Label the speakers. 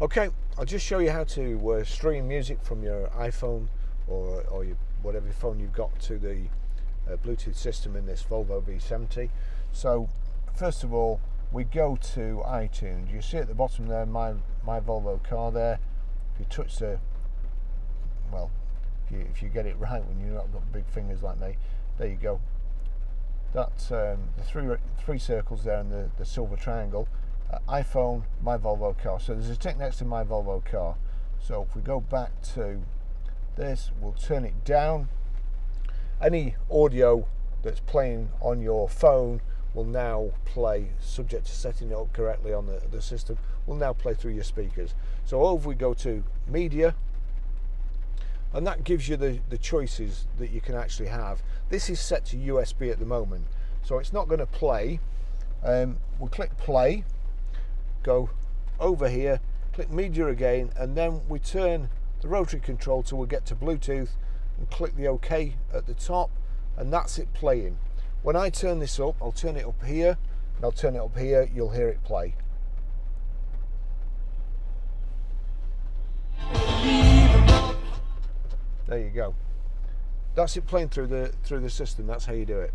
Speaker 1: Okay, I'll just show you how to stream music from your iPhone or whatever phone you've got to the Bluetooth system in this Volvo V70. So first of all, we go to iTunes. You see at the bottom there, my Volvo car there. If you touch the, well, if you get it right when you've not got big fingers like me, there you go. That's the three circles there and the silver triangle. iPhone, my Volvo car. So there's a tick next to my Volvo car. So if we go back to this, we'll turn it down. Any audio that's playing on your phone will now play, subject to setting it up correctly on the system, will now play through your speakers. So over we go to media, and that gives you the choices that you can actually have. This is set to USB at the moment, so it's not going to play. We'll click play, go over here, click media again, and then we turn the rotary control till we get to Bluetooth and click the OK at the top, and that's it playing. When I turn this up, I'll turn it up here, and I'll turn it up here, you'll hear it play. There you go. That's it playing through the system. That's how you do it.